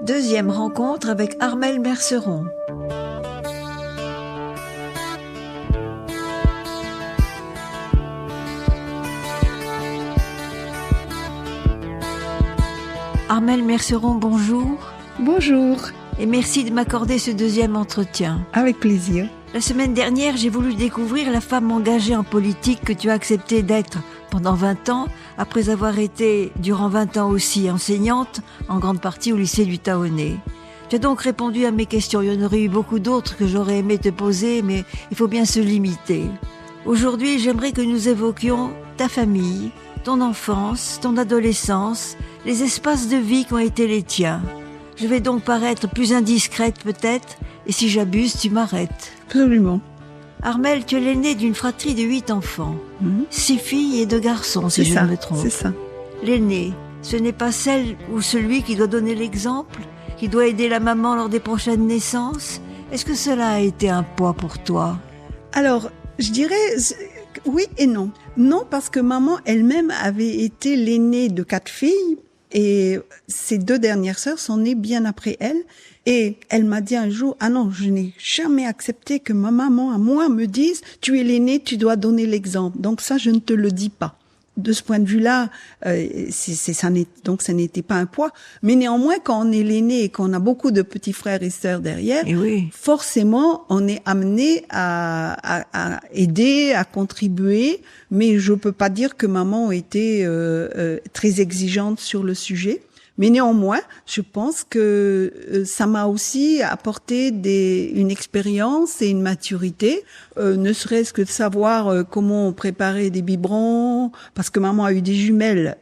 Deuxième rencontre avec Armelle Merceron. Armelle Merceron, bonjour. Bonjour. Et merci de m'accorder ce deuxième entretien. Avec plaisir. La semaine dernière, j'ai voulu découvrir la femme engagée en politique que tu as accepté d'être pendant 20 ans, après avoir été durant 20 ans aussi enseignante, en grande partie au lycée du Taonnet. Tu as donc répondu à mes questions. Il y en aurait eu beaucoup d'autres que j'aurais aimé te poser, mais il faut bien se limiter. Aujourd'hui, j'aimerais que nous évoquions ta famille, ton enfance, ton adolescence, les espaces de vie qui ont été les tiens. Je vais donc paraître plus indiscrète peut-être, et si j'abuse, tu m'arrêtes. Absolument. Armelle, tu es l'aînée d'une fratrie de 8 enfants, 6 filles et 2 garçons, si je ne me trompe. C'est ça. L'aînée, ce n'est pas celle ou celui qui doit donner l'exemple, qui doit aider la maman lors des prochaines naissances? Est-ce que cela a été un poids pour toi? Alors, je dirais oui et non. Non, parce que maman elle-même avait été l'aînée de 4 filles et ses 2 dernières sœurs sont nées bien après elle. Et elle m'a dit un jour, ah non, je n'ai jamais accepté que ma maman, à moi, me dise, tu es l'aînée, tu dois donner l'exemple. Donc ça, je ne te le dis pas. De ce point de vue-là, donc ça n'était pas un poids. Mais néanmoins, quand on est l'aîné et qu'on a beaucoup de petits frères et sœurs derrière, forcément, on est amené à aider, à contribuer. Mais je peux pas dire que maman était très exigeante sur le sujet. Mais néanmoins, je pense que ça m'a aussi apporté une expérience et une maturité, ne serait-ce que de savoir comment préparer des biberons, parce que maman a eu des jumelles,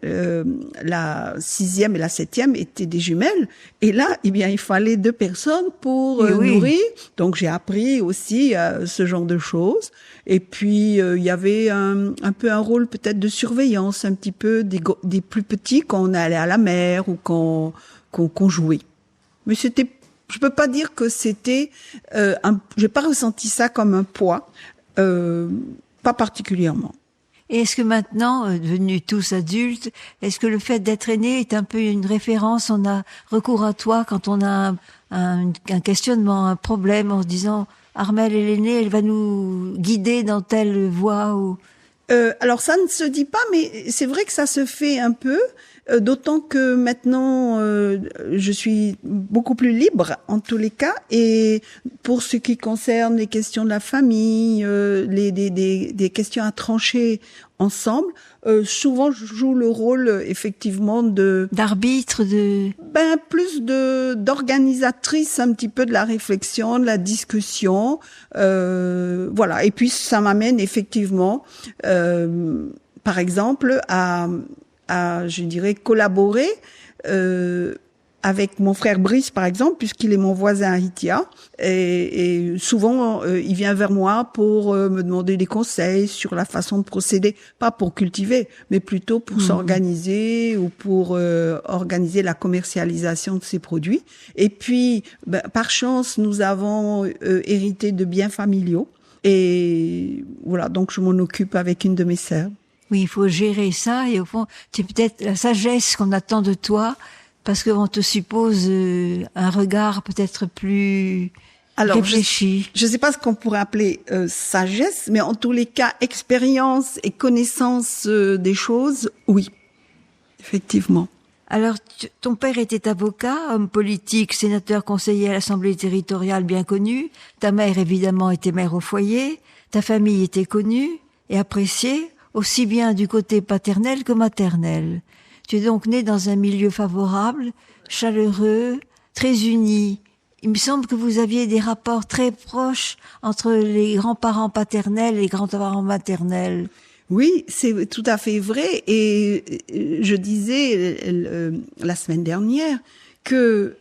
la 6e et la 7e étaient des jumelles, et là, eh bien, il fallait 2 personnes pour nourrir, donc j'ai appris aussi ce genre de choses. Et puis il y avait un peu un rôle peut-être de surveillance, un petit peu des plus petits quand on allait à la mer ou qu'on jouait. Mais c'était, je peux pas dire que c'était, j'ai pas ressenti ça comme un poids, pas particulièrement. Et est-ce que maintenant, devenus tous adultes, est-ce que le fait d'être aîné est un peu une référence? On a recours à toi quand on a un questionnement, un problème, en se disant Armelle est l'aînée, elle va nous guider dans telle voie ou... Alors ça ne se dit pas, mais c'est vrai que ça se fait un peu, d'autant que maintenant je suis beaucoup plus libre en tous les cas. Et pour ce qui concerne les questions de la famille, des questions à trancher ensemble, souvent je joue le rôle effectivement d'arbitre, plus d'organisatrice un petit peu de la réflexion, de la discussion, voilà. Et puis ça m'amène effectivement par exemple à je dirais collaborer avec mon frère Brice, par exemple, puisqu'il est mon voisin à Hitia. Et souvent, il vient vers moi pour me demander des conseils sur la façon de procéder. Pas pour cultiver, mais plutôt pour s'organiser ou pour organiser la commercialisation de ses produits. Et puis, par chance, nous avons hérité de biens familiaux. Et voilà, donc je m'en occupe avec une de mes sœurs. Oui, il faut gérer ça. Et au fond, c'est peut-être la sagesse qu'on attend de toi, parce qu'on te suppose un regard peut-être plus réfléchi. Je ne sais pas ce qu'on pourrait appeler sagesse, mais en tous les cas, expérience et connaissance des choses, oui, effectivement. Alors, ton père était avocat, homme politique, sénateur, conseiller à l'Assemblée territoriale bien connu. Ta mère, évidemment, était mère au foyer. Ta famille était connue et appréciée, aussi bien du côté paternel que maternel. Tu es donc né dans un milieu favorable, chaleureux, très uni. Il me semble que vous aviez des rapports très proches entre les grands-parents paternels et les grands-parents maternels. Oui, c'est tout à fait vrai. Et je disais la semaine dernière que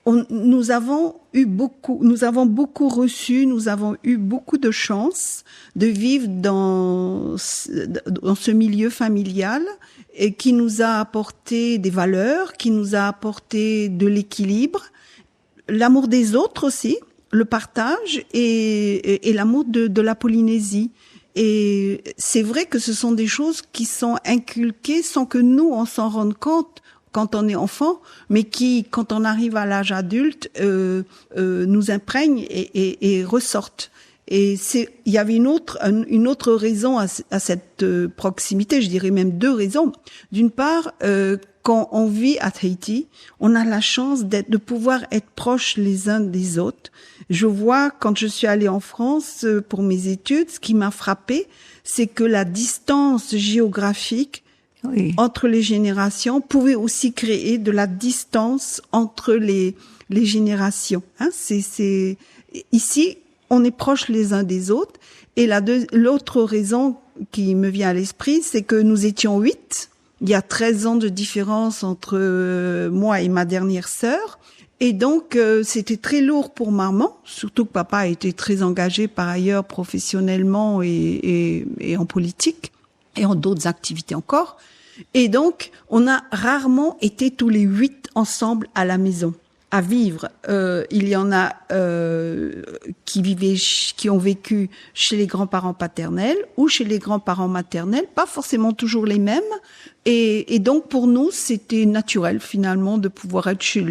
nous avons beaucoup reçu, nous avons eu beaucoup de chance de vivre dans ce milieu familial et qui nous a apporté des valeurs, qui nous a apporté de l'équilibre, l'amour des autres aussi, le partage et l'amour de la Polynésie. Et c'est vrai que ce sont des choses qui sont inculquées sans que nous, on s'en rende compte quand on est enfant, mais qui, quand on arrive à l'âge adulte, nous imprègnent et ressortent. Et il y avait une autre raison à cette proximité, je dirais même deux raisons. D'une part, quand on vit à Tahiti, on a la chance de pouvoir être proches les uns des autres. Je vois, quand je suis allée en France pour mes études, ce qui m'a frappé, c'est que la distance géographique entre les générations pouvait aussi créer de la distance entre les générations. Ici, on est proches les uns des autres. Et l'autre raison qui me vient à l'esprit, c'est que nous étions 8. Il y a 13 ans de différence entre moi et ma dernière sœur. Et donc, c'était très lourd pour maman, surtout que papa était très engagé par ailleurs professionnellement et en politique et en d'autres activités encore. Et donc, on a rarement été tous les 8 ensemble à la maison à vivre. Il y en a qui ont vécu chez les grands-parents paternels ou chez les grands-parents maternels, pas forcément toujours les mêmes. Et donc pour nous, c'était naturel finalement de pouvoir être chez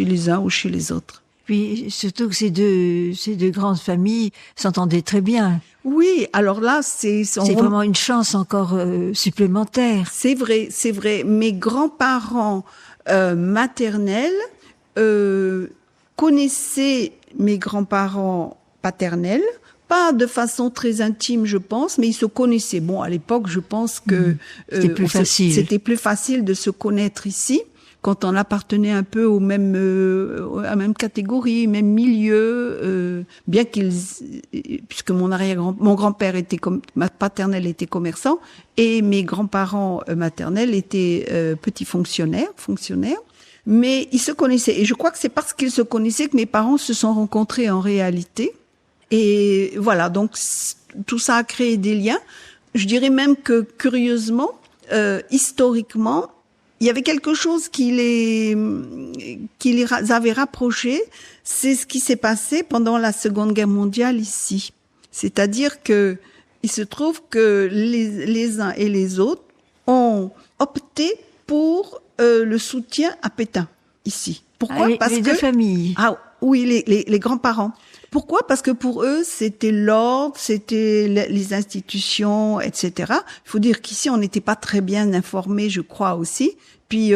les uns ou chez les autres. Puis surtout que ces deux grandes familles s'entendaient très bien. Oui, alors là, c'est vraiment une chance encore supplémentaire. C'est vrai. Mes grands-parents maternels connaissaient mes grands-parents paternels, pas de façon très intime, je pense, mais ils se connaissaient. Bon, à l'époque, je pense que c'était plus facile de se connaître ici, quand on appartenait un peu à la même catégorie, même milieu, bien puisque mon grand-père ma paternelle était commerçant, et mes grands-parents maternels étaient petits fonctionnaires. Mais ils se connaissaient. Et je crois que c'est parce qu'ils se connaissaient que mes parents se sont rencontrés en réalité. Et voilà, donc tout ça a créé des liens. Je dirais même que, curieusement, historiquement, il y avait quelque chose qui les avait rapprochés. C'est ce qui s'est passé pendant la Seconde Guerre mondiale ici. C'est-à-dire que il se trouve que les uns et les autres ont opté pour le soutien à Pétain ici. Pourquoi? Parce que deux familles. Ah oui, les grands-parents. Pourquoi? Parce que pour eux, c'était l'ordre, c'était les institutions, etc. Il faut dire qu'ici, on n'était pas très bien informés, je crois aussi. Puis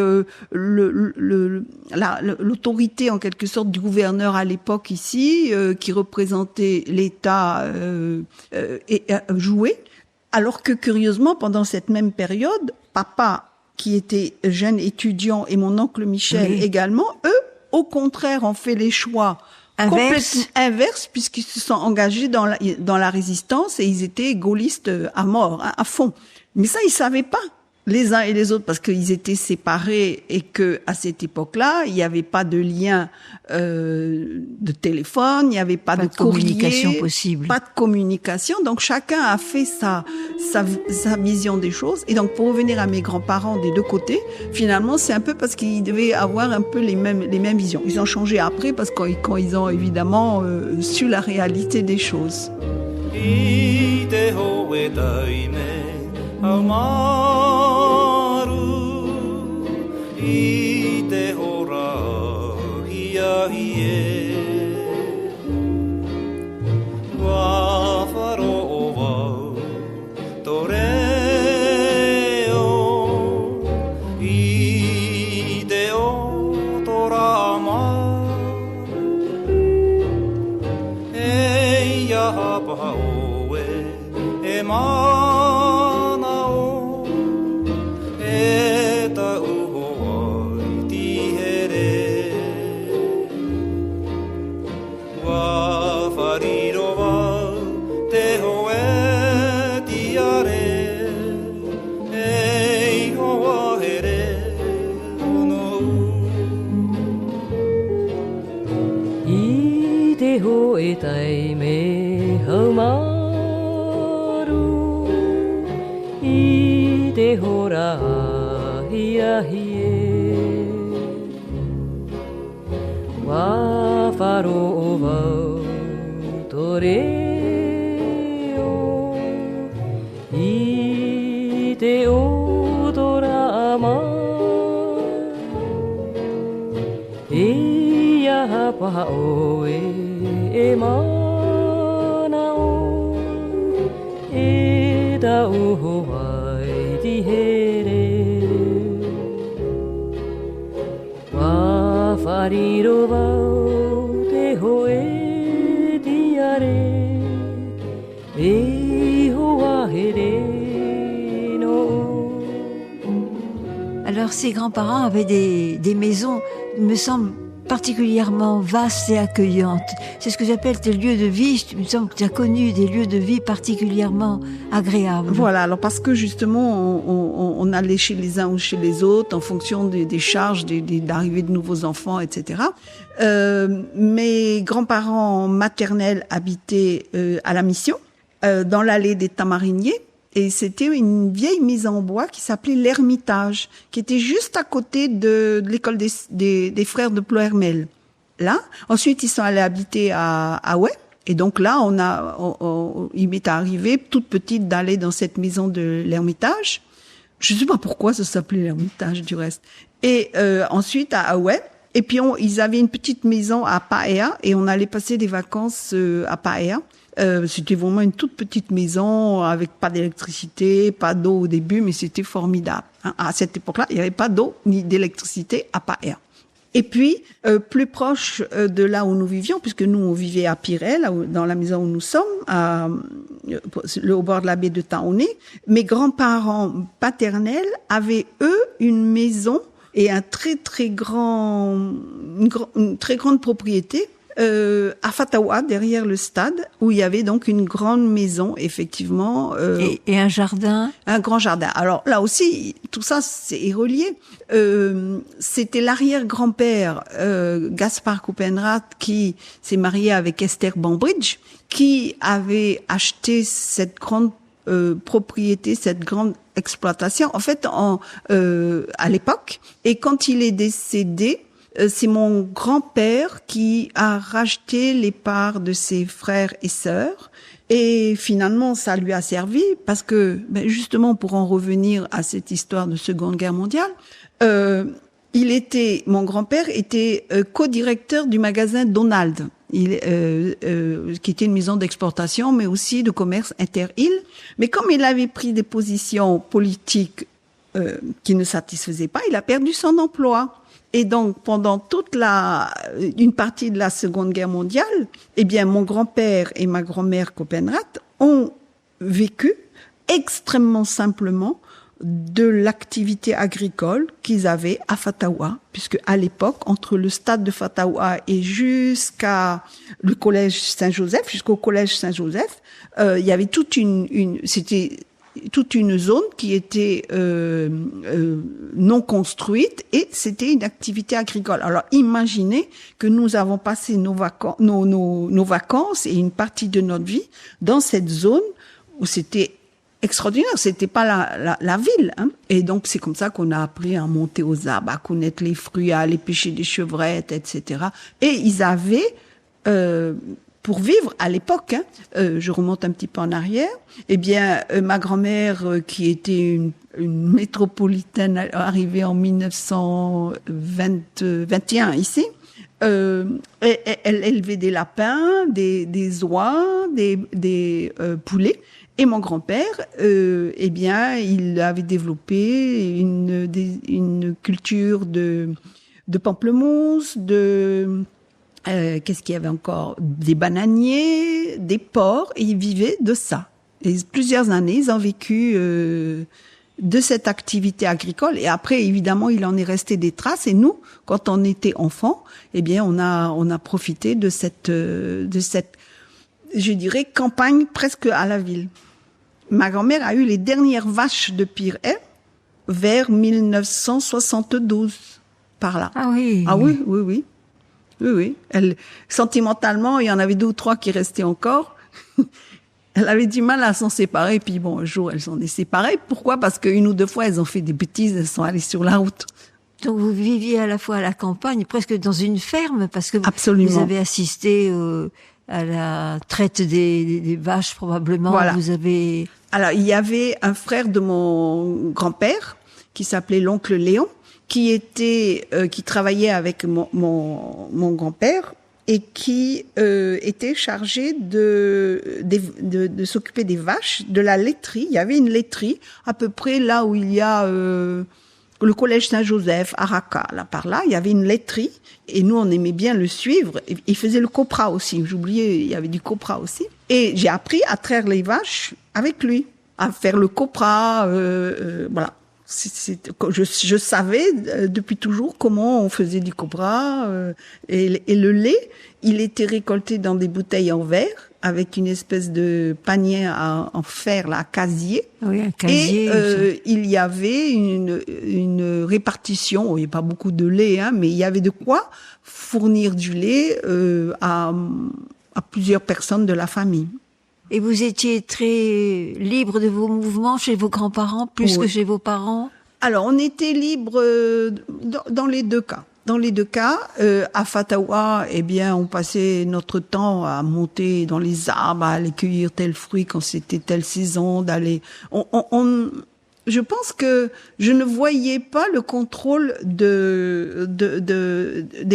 l'autorité, en quelque sorte, du gouverneur à l'époque ici, qui représentait l'État, jouait. Alors que, curieusement, pendant cette même période, papa, qui était jeune étudiant, et mon oncle Michel également, eux, au contraire, ont fait les choix complètement inverses, puisqu'ils se sont engagés dans la résistance et ils étaient gaullistes à mort, à fond. Mais ça, ils savaient pas, les uns et les autres, parce qu'ils étaient séparés et que à cette époque-là, il n'y avait pas de lien de téléphone, il n'y avait pas de communication courrier, possible. Pas de communication. Donc chacun a fait sa vision des choses. Et donc pour revenir à mes grands-parents des deux côtés, finalement c'est un peu parce qu'ils devaient avoir un peu les mêmes visions. Ils ont changé après parce que quand ils ont évidemment su la réalité des choses. wa o e mana o e da o wai di here wa fariro wa te hoe di are e ho wa here no. Alors, ces grands-parents avaient des maisons, il me semble, particulièrement vastes et accueillantes. C'est ce que j'appelle tes lieux de vie. Il me semble que tu as connu des lieux de vie particulièrement agréables. Voilà, alors parce que justement, on allait chez les uns ou chez les autres en fonction des charges, d'arrivée de nouveaux enfants, etc. Mes grands-parents maternels habitaient à la Mission, dans l'allée des Tamariniers. Et c'était une vieille maison en bois qui s'appelait l'Ermitage, qui était juste à côté de l'école des frères de Ploermel. Là, ensuite ils sont allés habiter à Ouai. Et donc là, il m'est arrivé toute petite d'aller dans cette maison de l'Ermitage. Je sais pas pourquoi ça s'appelait l'Ermitage du reste. Et ensuite à Ouai. Et puis ils avaient une petite maison à Paea et on allait passer des vacances à Paea. C'était vraiment une toute petite maison avec pas d'électricité, pas d'eau au début, mais c'était formidable. À cette époque-là, il n'y avait pas d'eau ni d'électricité à Paea. Et puis, plus proche de là où nous vivions, puisque nous, on vivait à Pirel, dans la maison où nous sommes, au bord de la baie de Taoné, mes grands-parents paternels avaient, eux, une maison et une très grande propriété à Fatawa, derrière le stade, où il y avait donc une grande maison, effectivement. Et un jardin. Un grand jardin. Alors là aussi, tout ça c'est relié. C'était l'arrière-grand-père Gaspard Coupenrath qui s'est marié avec Esther Bambridge, qui avait acheté cette grande propriété, cette grande exploitation, en fait, à l'époque. Et quand il est décédé, c'est mon grand-père qui a racheté les parts de ses frères et sœurs. Et finalement, ça lui a servi parce que, justement, pour en revenir à cette histoire de Seconde Guerre mondiale, mon grand-père était co-directeur du magasin Donald, qui était une maison d'exportation, mais aussi de commerce inter-îles. Mais comme il avait pris des positions politiques qui ne satisfaisaient pas, il a perdu son emploi. Et donc, pendant une partie de la Seconde Guerre mondiale, eh bien, mon grand-père et ma grand-mère Coupenrath ont vécu extrêmement simplement de l'activité agricole qu'ils avaient à Fatawa, puisque à l'époque, entre le stade de Fatawa et jusqu'à le collège Saint-Joseph, jusqu'au collège Saint-Joseph, il y avait c'était toute une zone qui était non construite et c'était une activité agricole. Alors imaginez que nous avons passé nos vacances et une partie de notre vie dans cette zone où c'était extraordinaire, c'était pas la ville, hein. Et donc c'est comme ça qu'on a appris à monter aux arbres, à connaître les fruits, à aller pêcher des chevrettes, etc. Et ils avaient pour vivre à l'époque, hein, je remonte un petit peu en arrière, eh bien, ma grand-mère, qui était une métropolitaine arrivée en 1921 ici, elle élevait des lapins, des oies, des poulets. Et mon grand-père, eh bien, il avait développé une culture de pamplemousse, qu'est-ce qu'il y avait encore? Des bananiers, des porcs, et ils vivaient de ça. Et plusieurs années, ils ont vécu de cette activité agricole. Et après, évidemment, il en est resté des traces. Et nous, quand on était enfants, eh bien, on a profité de cette, je dirais, campagne presque à la ville. Ma grand-mère a eu les dernières vaches de Pirel vers 1972, par là. Ah oui. Ah oui. Oui. Sentimentalement, il y en avait 2 ou 3 qui restaient encore. Elle avait du mal à s'en séparer. Puis bon, un jour, elles s'en est séparées. Pourquoi? Parce qu'une ou 2 fois, elles ont fait des bêtises. Elles sont allées sur la route. Donc vous viviez à la fois à la campagne, presque dans une ferme, parce que Absolument. Vous avez assisté à la traite des vaches probablement. Voilà. Vous avez. Alors il y avait un frère de mon grand-père qui s'appelait l'oncle Léon, qui travaillait avec mon grand-père et qui était chargé de s'occuper des vaches, de la laiterie. Il y avait une laiterie à peu près là où il y a le collège Saint-Joseph, à Raqqa, là par là. Il y avait une laiterie et nous on aimait bien le suivre. Il faisait le copra aussi. J'oubliais, il y avait du copra aussi. Et j'ai appris à traire les vaches avec lui, à faire le copra, voilà. Je savais depuis toujours comment on faisait du copra et le lait, il était récolté dans des bouteilles en verre avec une espèce de panier en fer là, à casier. Oui, un casier. Et il y avait une répartition. Il n'y a pas beaucoup de lait, hein, mais il y avait de quoi fournir du lait à plusieurs personnes de la famille. Et vous étiez très libre de vos mouvements chez vos grands-parents, plus que chez vos parents? Alors, on était libre dans les deux cas. Dans les deux cas, à Fatawa, eh bien, on passait notre temps à monter dans les arbres, à aller cueillir tel fruit quand c'était telle saison, d'aller... Je pense que je ne voyais pas le contrôle des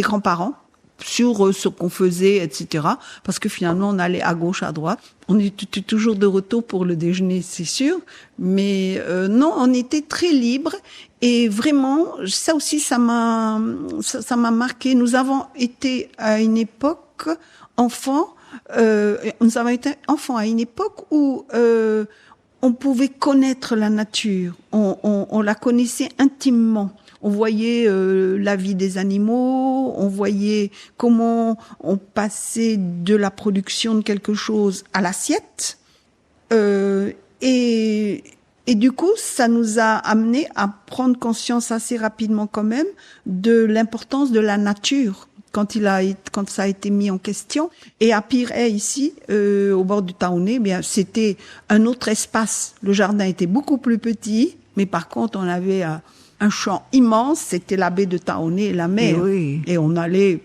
grands-parents sur ce qu'on faisait, etc. Parce que finalement, on allait à gauche, à droite. On était toujours de retour pour le déjeuner, c'est sûr. Mais non, on était très libres. Et vraiment, ça aussi, ça m'a marqué. Nous avons été à une époque enfants. Nous avons été enfants à une époque où on pouvait connaître la nature. On la connaissait intimement. On voyait la vie des animaux, on voyait comment on passait de la production de quelque chose à l'assiette. Et du coup, ça nous a amené à prendre conscience assez rapidement quand même de l'importance de la nature quand ça a été mis en question. Et à Pirée, ici, au bord du Taoné, bien, c'était un autre espace. Le jardin était beaucoup plus petit, mais par contre, on avait un champ immense, c'était la baie de Taoné et la mer. Oui. Et on allait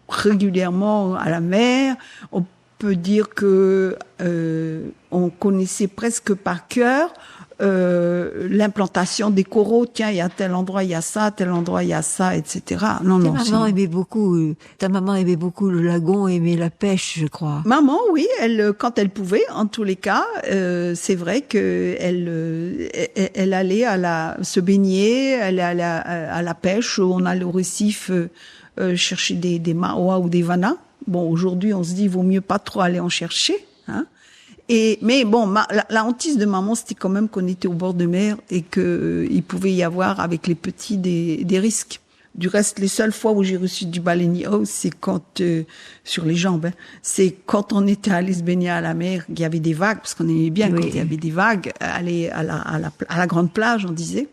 régulièrement à la mer. On peut dire que on connaissait presque par cœur l'implantation des coraux. Tiens, il y a tel endroit, il y a ça, tel endroit, il y a ça, etc. Non, ta maman aimait beaucoup le lagon, aimait la pêche, je crois. Maman, oui, quand elle pouvait, en tous les cas, c'est vrai que elle allait se baigner, elle allait à la pêche. On allait au récif chercher des maoas ou des vanas. Bon, aujourd'hui, on se dit, il vaut mieux pas trop aller en chercher, hein. Mais bon, la hantise de maman, c'était quand même qu'on était au bord de mer et que il pouvait y avoir avec les petits des risques. Du reste, les seules fois où j'ai reçu du baleinier, c'est quand sur les jambes, hein, c'est quand on était allé se baigner à la mer, il y avait des vagues, parce qu'on aimait bien quand il y avait des vagues, aller à la grande plage, on disait.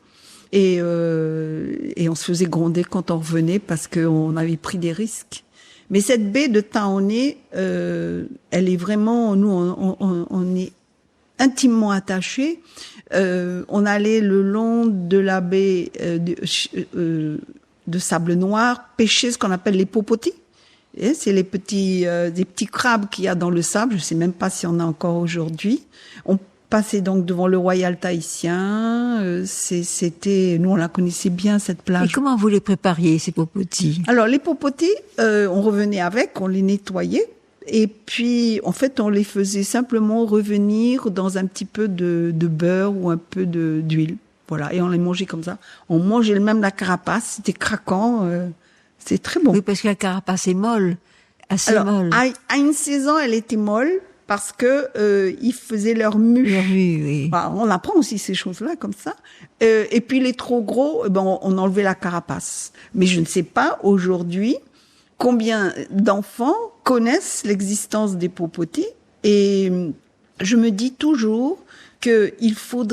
Et on se faisait gronder quand on revenait parce qu'on avait pris des risques. Mais cette baie de Taoné, elle est vraiment, nous, on est intimement attachés. On allait le long de la baie de sable noir pêcher ce qu'on appelle les popotis. Et c'est des petits crabes qu'il y a dans le sable. Je sais même pas si on a encore aujourd'hui. On passait donc devant le Royal Tahitien. Nous on la connaissait bien cette plage. Et comment vous les prépariez, ces popotis? Alors les popotis, on revenait avec, on les nettoyait. Et puis, en fait, on les faisait simplement revenir dans un petit peu de beurre ou un peu d'huile. Voilà. Et on les mangeait comme ça. On mangeait même la carapace. C'était craquant. C'est très bon. Oui, parce que la carapace est molle. Assez molle. À une saison, elle était molle parce que ils faisaient leur mue. Leur mue, oui. Voilà, on apprend aussi ces choses-là comme ça. Et puis, les trop gros, on enlevait la carapace. Mais je ne sais pas aujourd'hui combien d'enfants connaissent l'existence des popotis. Et je me dis toujours qu'il faut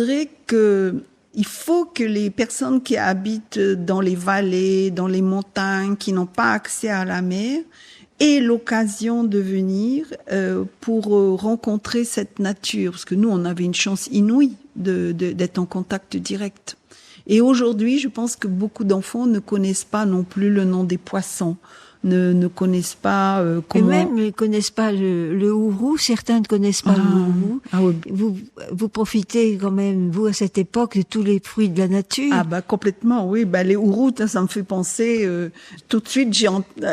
que les personnes qui habitent dans les vallées, dans les montagnes, qui n'ont pas accès à la mer, aient l'occasion de venir pour rencontrer cette nature. Parce que nous, on avait une chance inouïe d'être en contact direct. Et aujourd'hui, je pense que beaucoup d'enfants ne connaissent pas non plus le nom des poissons, ne connaissent pas comment... Et même ne connaissent pas le hourou, certains ne connaissent pas le hourou. Ah oui. Vous profitez quand même, vous, à cette époque, de tous les fruits de la nature. Ah bah complètement, oui. Bah les hourous, ça me fait penser tout de suite.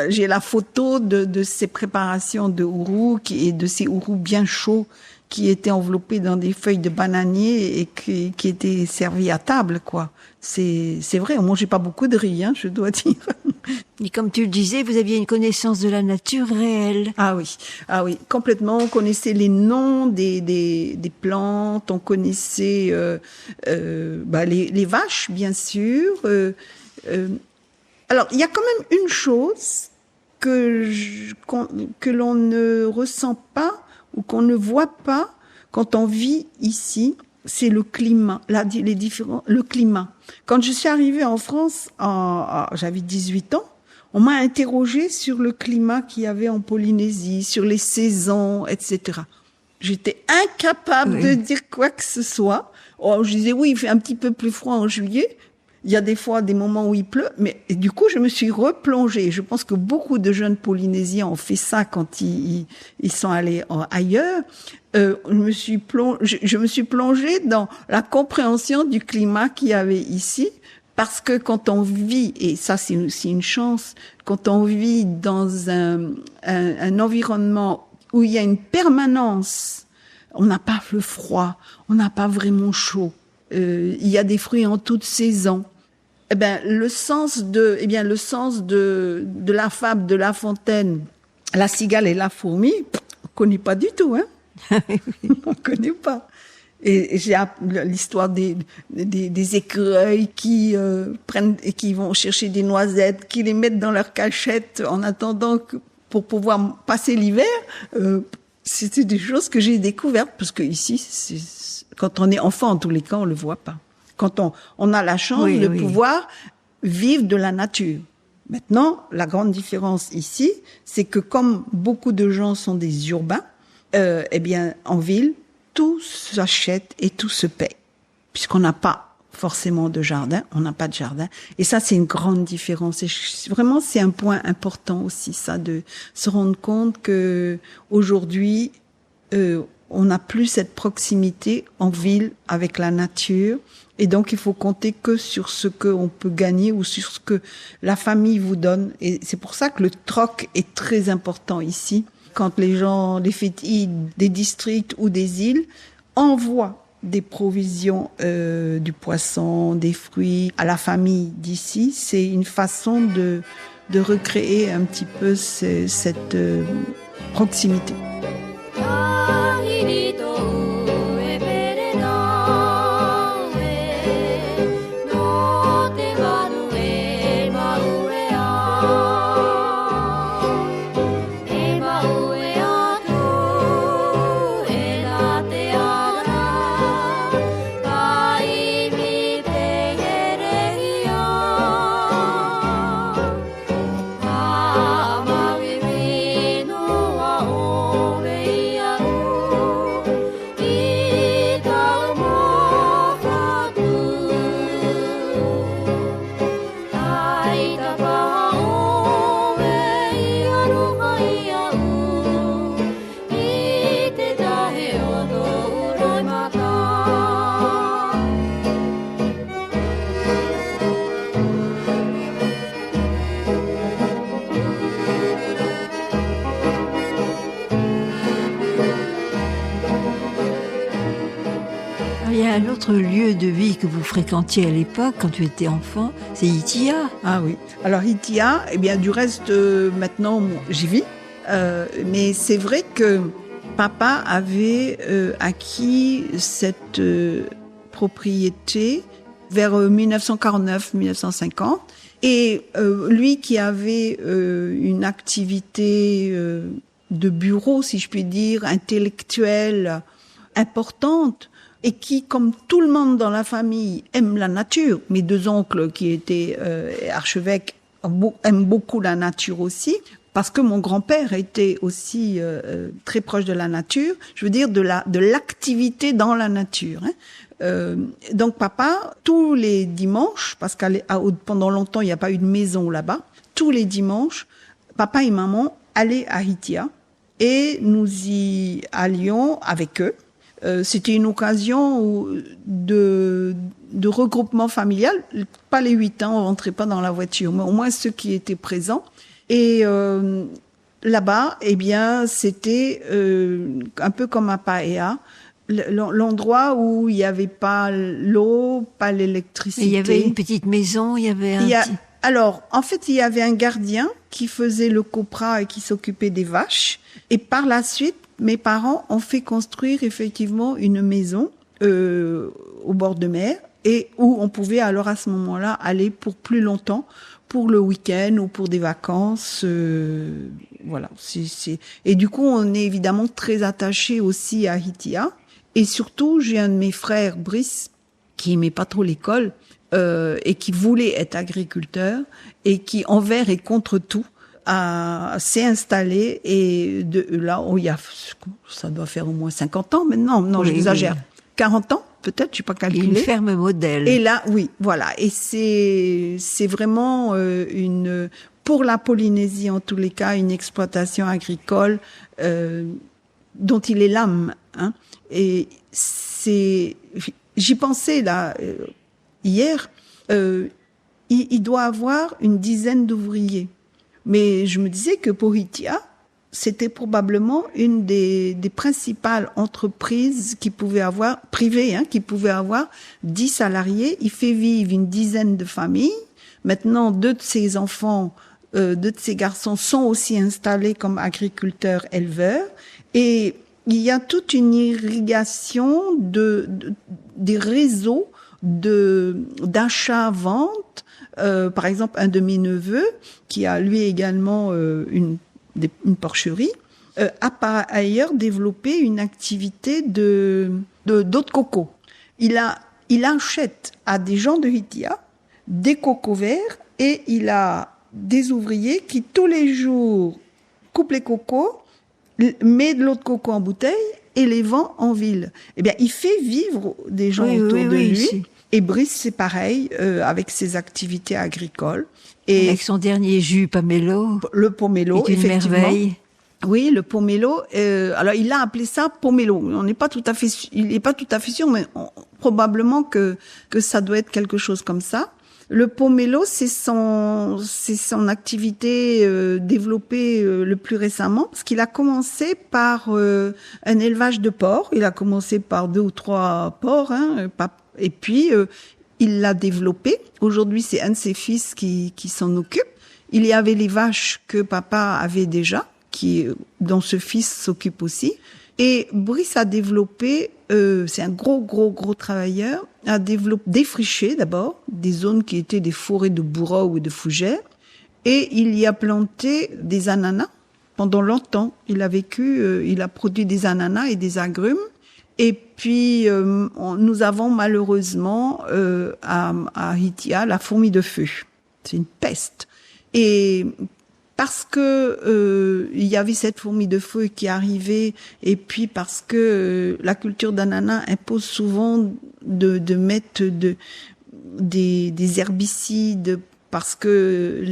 J'ai la photo de ces préparations de hourous et de ces hourous bien chauds qui étaient enveloppés dans des feuilles de bananier et qui étaient servis à table, quoi. C'est vrai, on mangeait pas beaucoup de riz, hein, je dois dire. Et comme tu le disais, vous aviez une connaissance de la nature réelle. Ah oui, complètement. On connaissait les noms des plantes, on connaissait les vaches, bien sûr. Alors, il y a quand même une chose que l'on ne ressent pas ou qu'on ne voit pas quand on vit ici, c'est le climat. Le climat. Quand je suis arrivée en France, j'avais 18 ans, on m'a interrogée sur le climat qu'il y avait en Polynésie, sur les saisons, etc. J'étais incapable de dire quoi que ce soit. Je disais oui, il fait un petit peu plus froid en juillet. Il y a des fois des moments où il pleut, mais du coup, je me suis replongée. Je pense que beaucoup de jeunes Polynésiens ont fait ça quand ils sont allés ailleurs. Je me suis plongée dans la compréhension du climat qu'il y avait ici, parce que quand on vit, et ça c'est aussi une chance, quand on vit dans un environnement où il y a une permanence, on n'a pas le froid, on n'a pas vraiment chaud. Il y a des fruits en toute saison. Eh ben, le sens de la fable de La Fontaine, la cigale et la fourmi, on connaît pas du tout, hein. On connaît pas. Et j'ai l'histoire des écureuils qui prennent et qui vont chercher des noisettes, qui les mettent dans leur cachette en attendant pour pouvoir passer l'hiver. C'était des choses que j'ai découvertes parce que ici, quand on est enfant, en tous les cas, on le voit pas. Quand on a la chance de pouvoir vivre de la nature. Maintenant, la grande différence ici, c'est que comme beaucoup de gens sont des urbains, en ville, tout s'achète et tout se paie. Puisqu'on n'a pas forcément de jardin, on n'a pas de jardin. Et ça, c'est une grande différence. Et vraiment, c'est un point important aussi, ça, de se rendre compte que aujourd'hui, on n'a plus cette proximité en ville avec la nature. Et donc, il faut compter que sur ce qu'on peut gagner ou sur ce que la famille vous donne. Et c'est pour ça que le troc est très important ici. Quand les gens, les fétis des districts ou des îles envoient des provisions, du poisson, des fruits à la famille d'ici, c'est une façon de recréer un petit peu cette proximité. Un autre lieu de vie que vous fréquentiez à l'époque, quand tu étais enfant, c'est Itia. Ah oui. Alors Itia, du reste, maintenant, j'y vis. Mais c'est vrai que papa avait acquis cette propriété vers 1949-1950. Et lui qui avait une activité de bureau, si je puis dire, intellectuelle importante, et qui, comme tout le monde dans la famille, aime la nature. Mes deux oncles qui étaient archevêques aiment beaucoup la nature aussi, parce que mon grand-père était aussi très proche de la nature, je veux dire de l'activité dans la nature. Donc papa, tous les dimanches, parce pendant longtemps il n'y a pas eu de maison là-bas, tous les dimanches, papa et maman allaient à Hitia et nous y allions avec eux. C'était une occasion de regroupement familial. Pas les 8 ans, on rentrait pas dans la voiture, mais au moins ceux qui étaient présents. Et là-bas, eh bien, c'était un peu comme à Paea, l'endroit où il n'y avait pas l'eau, pas l'électricité. Et il y avait une petite maison, il y avait Alors, en fait, il y avait un gardien qui faisait le copra et qui s'occupait des vaches. Et par la suite, mes parents ont fait construire effectivement une maison au bord de mer et où on pouvait alors à ce moment-là aller pour plus longtemps, pour le week-end ou pour des vacances. Voilà. Et du coup, on est évidemment très attaché aussi à Hitia. Et surtout, j'ai un de mes frères, Brice, qui aimait pas trop l'école et qui voulait être agriculteur et qui, envers et contre tout, s'est installé et là où il y a, ça doit faire au moins 50 ans maintenant, non, oui, j'exagère, oui. 40 ans peut-être, je sais pas calculer. Une ferme modèle. Et là, oui, voilà, et c'est vraiment pour la Polynésie en tous les cas, une exploitation agricole dont il est l'âme, hein. Et j'y pensais là hier, il doit avoir une dizaine d'ouvriers. Mais je me disais que pour Hitia, c'était probablement une des principales entreprises qui pouvaient avoir, privées, hein, qui pouvaient avoir 10 salariés. Il fait vivre une dizaine de familles. Maintenant, 2 de ses enfants, 2 de ses garçons sont aussi installés comme agriculteurs éleveurs. Et il y a toute une irrigation des réseaux d'achat-vente. Par exemple, un de mes neveux, qui a lui également une porcherie, a par ailleurs développé une activité d'eau de coco. Il achète à des gens de Hitia des cocos verts et il a des ouvriers qui tous les jours coupent les cocos, met de l'eau de coco en bouteille et les vend en ville. Eh bien, il fait vivre des gens autour de lui. Et Brice, c'est pareil, avec ses activités agricoles. Et avec son dernier jus pomelo. Le pomelo, est une effectivement. Merveille. Oui, le pomelo. Alors, il a appelé ça pomelo. On n'est pas tout à fait, il n'est pas tout à fait sûr, mais probablement que ça doit être quelque chose comme ça. Le pomelo, c'est son activité développée le plus récemment, parce qu'il a commencé par un élevage de porcs. Il a commencé par 2 ou 3 porcs, hein, et puis il l'a développé. Aujourd'hui, c'est un de ses fils qui s'en occupe. Il y avait les vaches que papa avait déjà, dont ce fils s'occupe aussi. Et Brice a développé, c'est un gros travailleur, a défriché d'abord des zones qui étaient des forêts de bourreaux ou de fougères, et il y a planté des ananas. Pendant longtemps, il a produit des ananas et des agrumes. Et puis, nous avons malheureusement à Hitia la fourmi de feu. C'est une peste. Et parce que il y avait cette fourmi de feu qui arrivait, et puis parce que la culture d'ananas impose souvent de mettre des herbicides parce que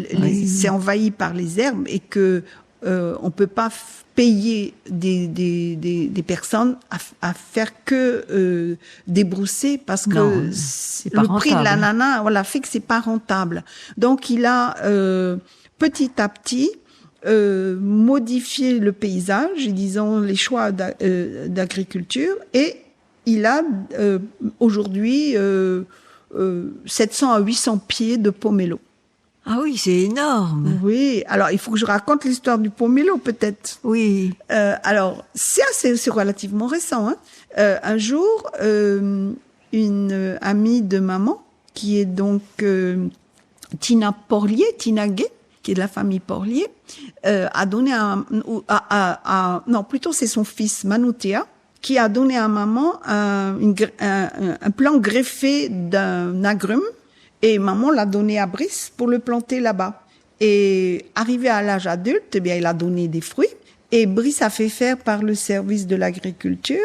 c'est envahi par les herbes et que on peut pas payer des personnes à faire que débrousser parce que le prix de l'ananas, voilà, fait que c'est pas rentable. Donc il a petit à petit modifié le paysage, disons les choix d'agriculture, et il a aujourd'hui 700 à 800 pieds de pomelo. Ah oui, c'est énorme. Oui, alors il faut que je raconte l'histoire du pomelo peut-être. Oui. Alors c'est relativement récent. Hein. Un jour, une amie de maman, qui est donc Tina Gay, qui est de la famille Porlier, a donné non, plutôt c'est son fils Manutea, qui a donné à maman un plant greffé d'un agrume. Et maman l'a donné à Brice pour le planter là-bas. Et arrivé à l'âge adulte, eh bien, il a donné des fruits. Et Brice a fait faire par le service de l'agriculture,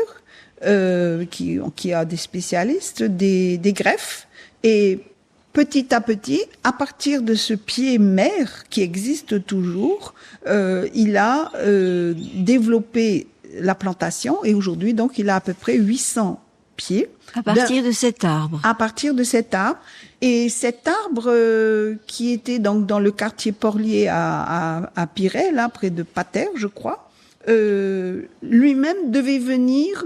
qui a des spécialistes, des greffes. Et petit à petit, à partir de ce pied mère qui existe toujours, il a développé la plantation et aujourd'hui, donc, il a à peu près 800 pieds. À partir de cet arbre. À partir de cet arbre. Et cet arbre qui était donc dans le quartier Porlier à Piret, là, près de Pater, je crois, lui-même devait venir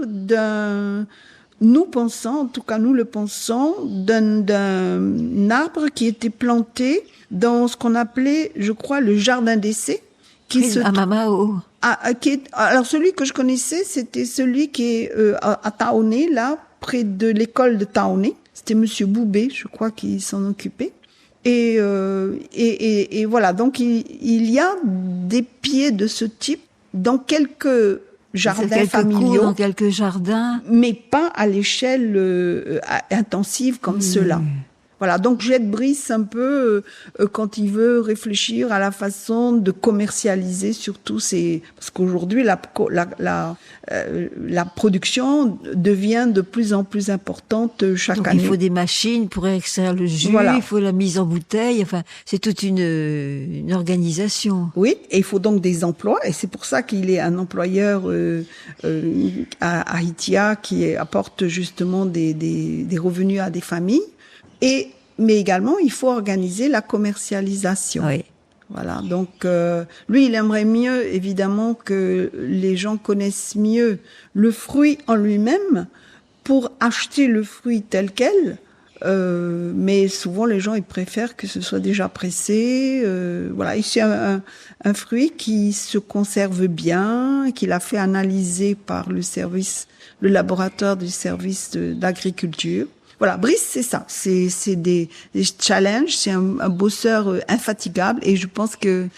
nous pensons, en tout cas nous le pensons, d'un arbre qui était planté dans ce qu'on appelait, je crois, le jardin d'essai. À Mamao. Alors celui que je connaissais, c'était celui qui est à Taoné, là, près de l'école de Taoné. C'était Monsieur Boubé, je crois, qui s'en occupait. Et voilà, donc il y a des pieds de ce type dans quelques jardins familiaux, dans quelques jardins, mais pas à l'échelle intensive comme cela. Voilà, donc j'aide Brice un peu quand il veut réfléchir à la façon de commercialiser surtout parce qu'aujourd'hui la production devient de plus en plus importante chaque donc année. Il faut des machines pour extraire le jus, voilà. Il faut la mise en bouteille, enfin c'est toute une organisation. Oui, et il faut donc des emplois et c'est pour ça qu'il est un employeur à Hitia qui apporte justement des revenus à des familles. Mais également, il faut organiser la commercialisation. Oui. Voilà. Donc, lui, il aimerait mieux, évidemment, que les gens connaissent mieux le fruit en lui-même pour acheter le fruit tel quel. Mais souvent, les gens, ils préfèrent que ce soit déjà pressé. Voilà. Ici, un fruit qui se conserve bien, qu'il a fait analyser par le laboratoire du service d'agriculture. Voilà, Brice, c'est ça. C'est des challenges. C'est un bosseur infatigable et je pense que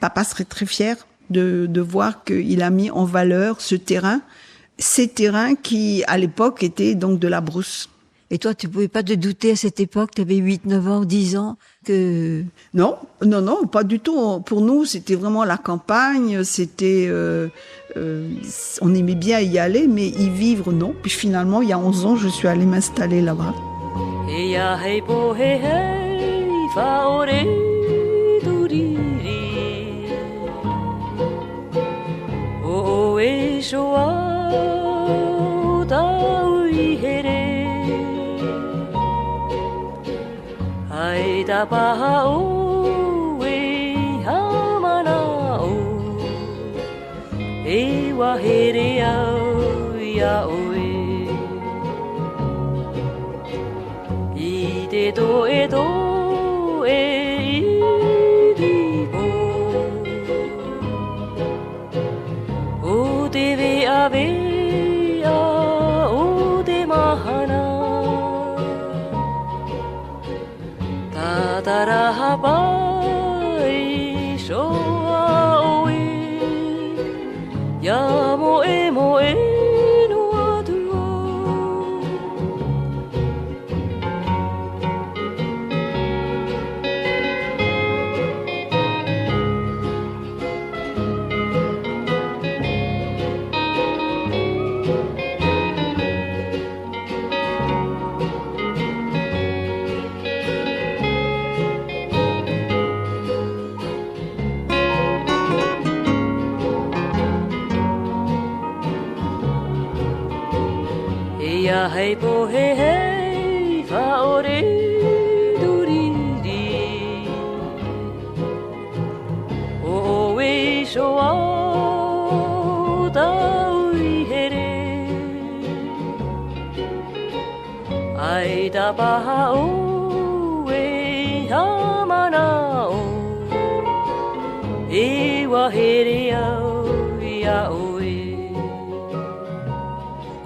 papa serait très fier de voir qu'il a mis en valeur ces terrains qui, à l'époque, étaient donc de la brousse. Et toi, tu pouvais pas te douter à cette époque, tu avais 8, 9 ans, 10 ans, que... Non, pas du tout. Pour nous, c'était vraiment la campagne, c'était... on aimait bien y aller, mais y vivre, non. Puis finalement, il y a 11 ans, je suis allée m'installer là-bas. Aida pahao e hamanao e wahere au ia oe I te do e irigo o te vea o te mahana Tarahapai shoa oe Ya moe no atua Ia hei po hei whaore duriri O e shoa tau I here Ai ta paha o e hamana o E wahere au ia oe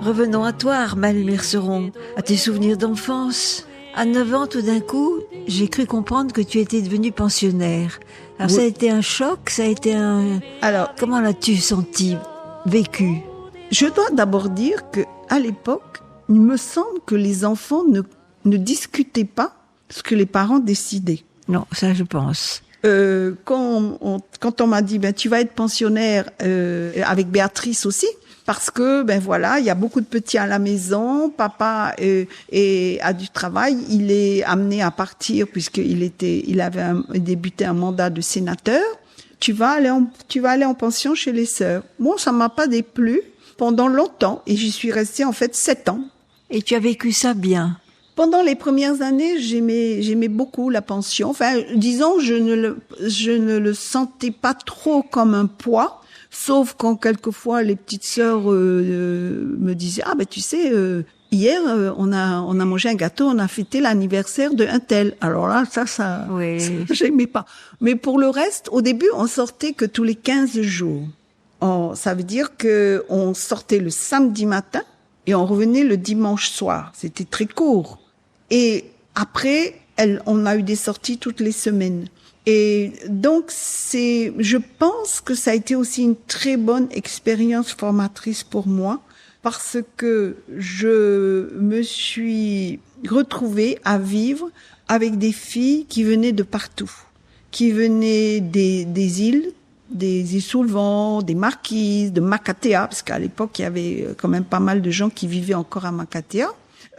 Revenons à toi, Armelle Merceron, à tes souvenirs d'enfance. À 9 ans, tout d'un coup, j'ai cru comprendre que tu étais devenue pensionnaire. Alors, oui. Ça a été un choc, ça a été un... Alors, comment l'as-tu senti, vécu? Je dois d'abord dire que à l'époque, il me semble que les enfants ne discutaient pas ce que les parents décidaient. Non, ça je pense. Quand on m'a dit, tu vas être pensionnaire avec Béatrice aussi, parce que ben voilà, il y a beaucoup de petits à la maison, papa a du travail, il est amené à partir il avait débuté un mandat de sénateur. Tu vas aller en pension chez les sœurs. Bon, ça m'a pas déplu pendant longtemps et j'y suis restée en fait 7 ans. Et tu as vécu ça bien? Pendant les premières années, j'aimais beaucoup la pension. Enfin, disons, je ne le sentais pas trop comme un poids, sauf quand quelquefois les petites sœurs me disaient ah ben tu sais hier on a mangé un gâteau, on a fêté l'anniversaire de un tel. Alors là ça Oui. j'aimais pas. Mais pour le reste, au début, on sortait que tous les 15 jours. Ça veut dire que on sortait le samedi matin et on revenait le dimanche soir. C'était très court. Et après, on a eu des sorties toutes les semaines. Et donc, je pense que ça a été aussi une très bonne expérience formatrice pour moi, parce que je me suis retrouvée à vivre avec des filles qui venaient de partout, qui venaient des îles sous le vent, des Marquises, de Makatea, parce qu'à l'époque, il y avait quand même pas mal de gens qui vivaient encore à Makatea.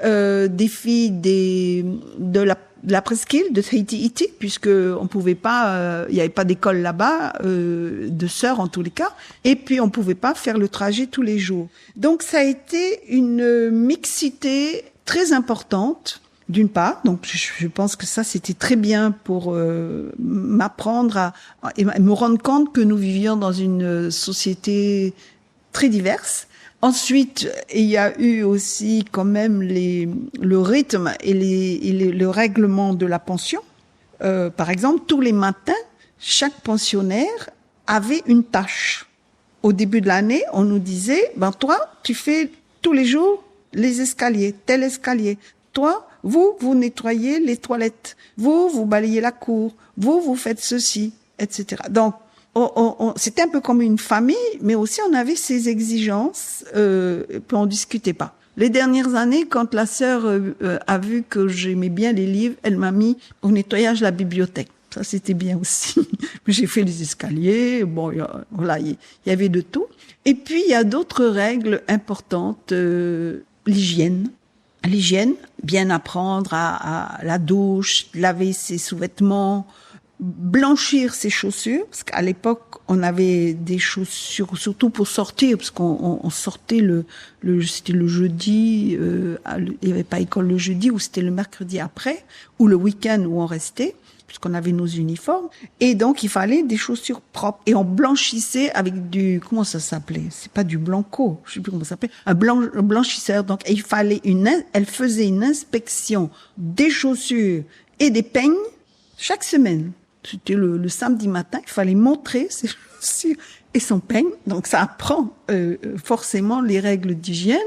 Des filles de la presqu'île de Tahiti, puisque on pouvait pas, il y avait pas d'école là-bas, de sœurs en tous les cas, et puis on pouvait pas faire le trajet tous les jours. Donc ça a été une mixité très importante, d'une part. Donc je pense que ça c'était très bien pour m'apprendre et me rendre compte que nous vivions dans une société très diverse. Ensuite, il y a eu aussi quand même le rythme et le règlement de la pension. Par exemple, tous les matins, chaque pensionnaire avait une tâche. Au début de l'année, on nous disait, ben toi, tu fais tous les jours les escaliers, tel escalier. Toi, vous nettoyez les toilettes. Vous balayez la cour. Vous faites ceci, etc. Donc, c'était un peu comme une famille, mais aussi on avait ses exigences, puis on discutait pas. Les dernières années, quand la sœur a vu que j'aimais bien les livres, elle m'a mis au nettoyage de la bibliothèque. Ça, c'était bien aussi. J'ai fait les escaliers, bon, voilà, il y avait de tout. Et puis, il y a d'autres règles importantes, l'hygiène. L'hygiène, bien apprendre à la douche, laver ses sous-vêtements, blanchir ses chaussures, parce qu'à l'époque, on avait des chaussures, surtout pour sortir, parce qu'on sortait c'était le jeudi, il n'y avait pas école le jeudi, ou c'était le mercredi après, ou le week-end où on restait, puisqu'on avait nos uniformes, et donc il fallait des chaussures propres, et on blanchissait avec comment ça s'appelait? C'est pas du blanco, je sais plus comment ça s'appelait, un blanchisseur, donc elle faisait une inspection des chaussures et des peignes chaque semaine. C'était le samedi matin, il fallait montrer ses chaussures et son peigne. Donc ça apprend forcément les règles d'hygiène.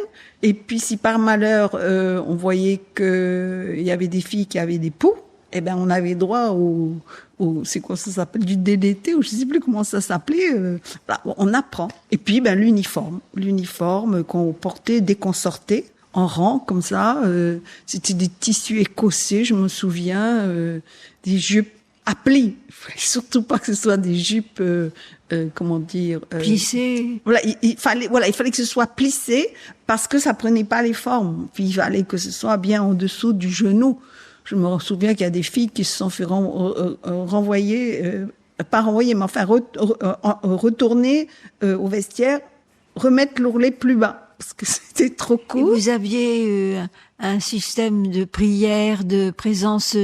Et puis si par malheur on voyait que il y avait des filles qui avaient des poux, eh ben on avait droit au c'est quoi ça s'appelle, du DDT, ou je sais plus comment ça s'appelait. Voilà, on apprend. Et puis l'uniforme qu'on portait dès qu'on sortait en rang comme ça. C'était des tissus écossais, je me souviens, des jupes à plis. Il fallait surtout pas que ce soit des jupes, plissées. Voilà, il fallait que ce soit plissé parce que ça prenait pas les formes. Puis il fallait que ce soit bien en dessous du genou. Je me souviens qu'il y a des filles qui se sont fait renvoyer, pas renvoyer, mais enfin retourner au vestiaire, remettre l'ourlet plus bas parce que c'était trop court. Et vous aviez un système de prière, de présence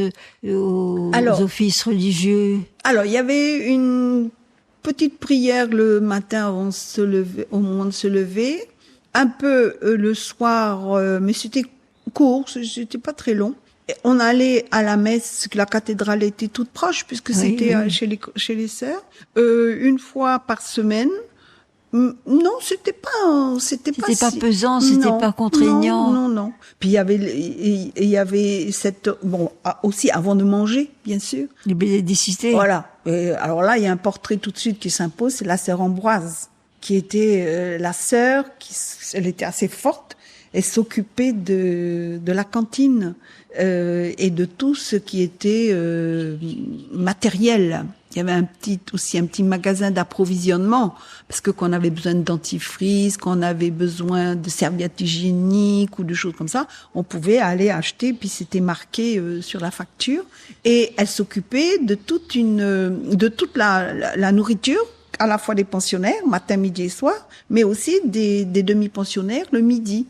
aux offices religieux? Alors, il y avait une petite prière le matin avant au moment de se lever, un peu le soir, mais c'était court, c'était pas très long. Et on allait à la messe, la cathédrale était toute proche puisque c'était chez les sœurs, une fois par semaine. Non, c'était pas pas pesant, c'était pas contraignant. Non. Puis il y avait aussi avant de manger, bien sûr. Les bénédicités. Voilà. Et alors là, il y a un portrait tout de suite qui s'impose, c'est la sœur Ambroise, qui était la sœur elle était assez forte. Elle s'occupait de la cantine et de tout ce qui était matériel. Il y avait aussi un petit magasin d'approvisionnement, parce que quand on avait besoin de dentifrice, quand on avait besoin de serviettes hygiéniques ou de choses comme ça, on pouvait aller acheter, puis c'était marqué sur la facture. Et elle s'occupait de toute la nourriture, à la fois des pensionnaires, matin, midi et soir, mais aussi des demi-pensionnaires le midi.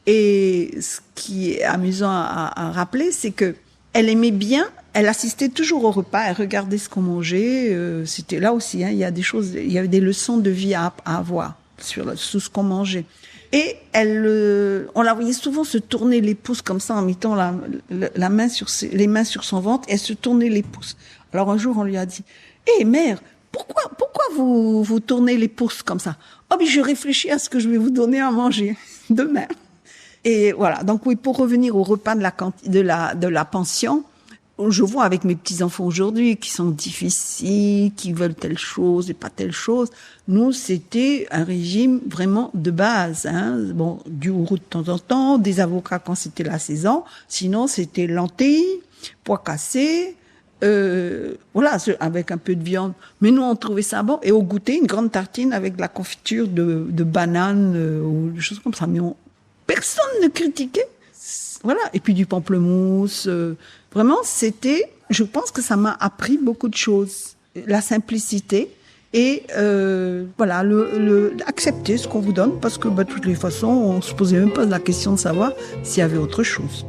Et ce qui est amusant à rappeler, c'est que elle aimait bien. Elle assistait toujours au repas, elle regardait ce qu'on mangeait. C'était là aussi, il y a des choses, il y avait des leçons de vie à avoir sur ce qu'on mangeait. Et on la voyait souvent se tourner les pouces comme ça en mettant la main les mains sur son ventre. Et elle se tournait les pouces. Alors un jour, on lui a dit mère, pourquoi vous tournez les pouces comme ça? Oh, mais je réfléchis à ce que je vais vous donner à manger demain. Et voilà. Donc oui, pour revenir au repas de la pension. Je vois avec mes petits-enfants aujourd'hui qui sont difficiles, qui veulent telle chose et pas telle chose. Nous, c'était un régime vraiment de base. Bon, du roux de temps en temps, des avocats quand c'était la saison. Sinon, c'était lentilles, pois cassés, voilà, avec un peu de viande. Mais nous, on trouvait ça bon. Et au goûter, une grande tartine avec de la confiture de banane ou des choses comme ça. Mais personne ne critiquait. Voilà. Et puis du pamplemousse. Vraiment, je pense que ça m'a appris beaucoup de choses. La simplicité et voilà, accepter ce qu'on vous donne, parce que de toutes les façons, on se posait même pas la question de savoir s'il y avait autre chose.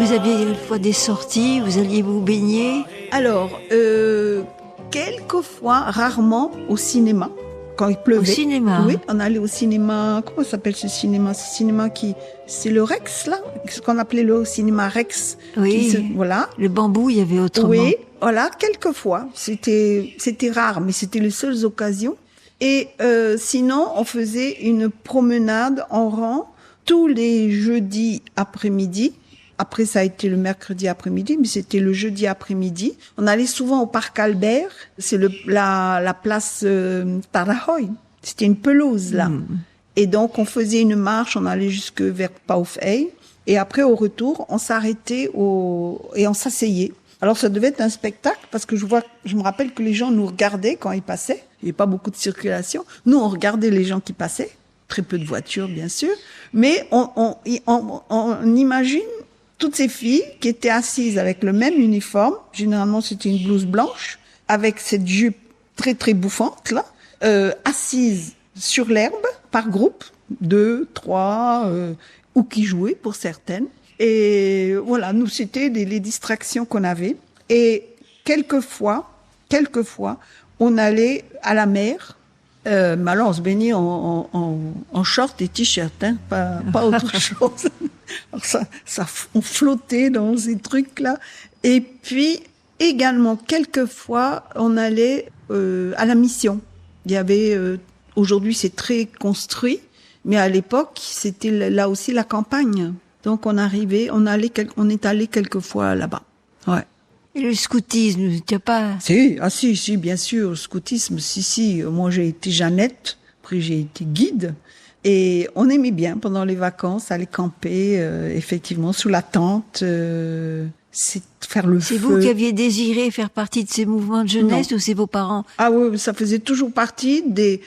Vous aviez une fois des sorties, vous alliez vous baigner? Alors, quelquefois, rarement, au cinéma, quand il pleuvait. Au cinéma? Oui, on allait au cinéma. Comment s'appelle ce cinéma? Ce cinéma c'est le Rex, là? Ce qu'on appelait le cinéma Rex. Oui. Voilà. Le Bambou, il y avait autrement. Oui, voilà, quelquefois. C'était rare, mais c'était les seules occasions. Et sinon, on faisait une promenade en rang tous les jeudis après-midi. Après, ça a été le mercredi après-midi, mais c'était le jeudi après-midi. On allait souvent au parc Albert. C'est la place Tarahoy. C'était une pelouse, là. Et donc, on faisait une marche, on allait jusque vers Paufey. Et après, au retour, on s'arrêtait et on s'asseyait. Alors, ça devait être un spectacle, parce que je me rappelle que les gens nous regardaient quand ils passaient. Il n'y avait pas beaucoup de circulation. Nous, on regardait les gens qui passaient. Très peu de voitures, bien sûr. Mais on imagine toutes ces filles qui étaient assises avec le même uniforme. Généralement, c'était une blouse blanche, avec cette jupe très, très bouffante, là. assises sur l'herbe, par groupe, 2, 3, ou qui jouaient pour certaines. Et voilà, nous, c'était les distractions qu'on avait. Et quelquefois, on allait à la mer. Mais alors, on se baignait en short et t-shirt, hein, pas autre chose. Alors on flottait dans ces trucs-là. Et puis, également, quelquefois, on allait à la mission. Il y avait, aujourd'hui, c'est très construit, mais à l'époque, c'était là aussi la campagne. Donc, on est allé quelquefois là-bas. Ouais. Et le scoutisme, tu n'as pas... Si, bien sûr, le scoutisme, si. Moi, j'ai été Jeannette, après j'ai été guide, et on aimait bien, pendant les vacances, aller camper, effectivement, sous la tente, c'est faire le feu. C'est vous qui aviez désiré faire partie de ces mouvements de jeunesse, ou c'est vos parents? Ah oui, ça faisait toujours partie des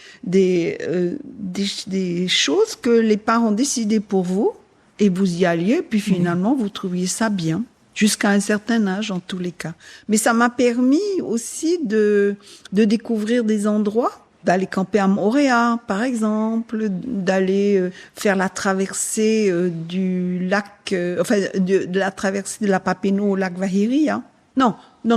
choses que les parents décidaient pour vous, et vous y alliez, puis finalement, vous trouviez ça bien. Jusqu'à un certain âge, en tous les cas. Mais ça m'a permis aussi de découvrir des endroits, d'aller camper à Moorea, par exemple, d'aller faire la traversée du lac, de la traversée de la Papineau au lac Vahiria. Non,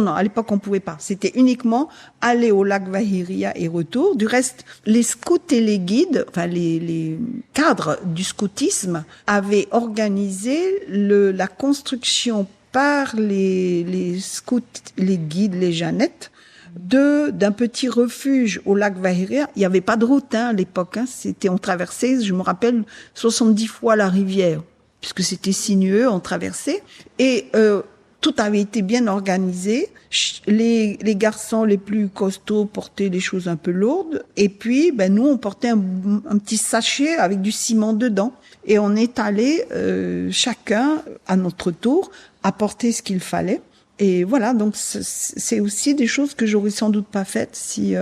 à l'époque, on pouvait pas. C'était uniquement aller au lac Vahiria et retour. Du reste, les scouts et les guides, enfin, les cadres du scoutisme avaient organisé la construction par les scouts, les guides, les Jeannettes, d'un petit refuge au lac Vahiria. Il n'y avait pas de route, à l'époque, on traversait, je me rappelle, 70 fois la rivière, puisque c'était sinueux, on traversait. Et, tout avait été bien organisé. Les garçons les plus costauds portaient des choses un peu lourdes. Et puis, nous, on portait un petit sachet avec du ciment dedans. Et on est allé, chacun, à notre tour, apporter ce qu'il fallait. Et voilà, donc c'est aussi des choses que j'aurais sans doute pas faites si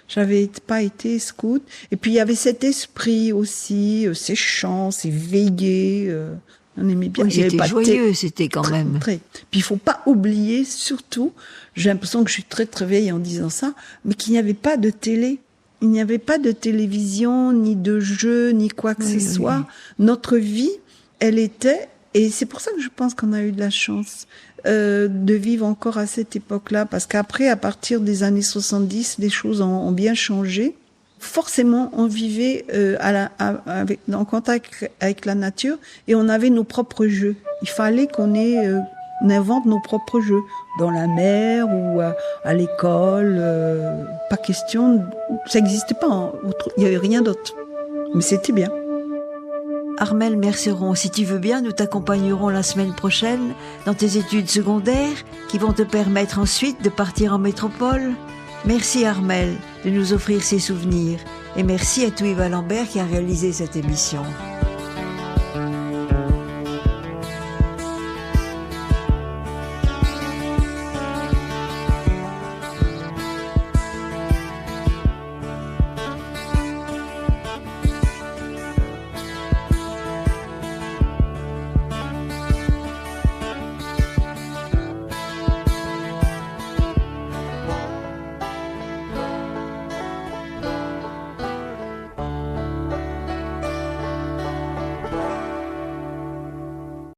j'avais pas été scout. Et puis, il y avait cet esprit aussi, ces chants, ces veillées, on aimait bien. Oui, c'était joyeux, c'était quand même. Très. Puis il faut pas oublier, surtout, j'ai l'impression que je suis très très vieille en disant ça, mais qu'il n'y avait pas de télé. Il n'y avait pas de télévision, ni de jeux, ni quoi que ce soit. Notre vie, elle était, et c'est pour ça que je pense qu'on a eu de la chance de vivre encore à cette époque-là, parce qu'après, à partir des années 70, les choses ont bien changé. Forcément, on vivait en contact avec la nature et on avait nos propres jeux. Il fallait qu'on invente nos propres jeux dans la mer ou à l'école. Pas question, ça n'existait pas. Il y avait rien d'autre. Mais c'était bien. Armelle Merceron, si tu veux bien, nous t'accompagnerons la semaine prochaine dans tes études secondaires qui vont te permettre ensuite de partir en métropole. Merci Armelle de nous offrir ces souvenirs et merci à Touiva Lambert qui a réalisé cette émission.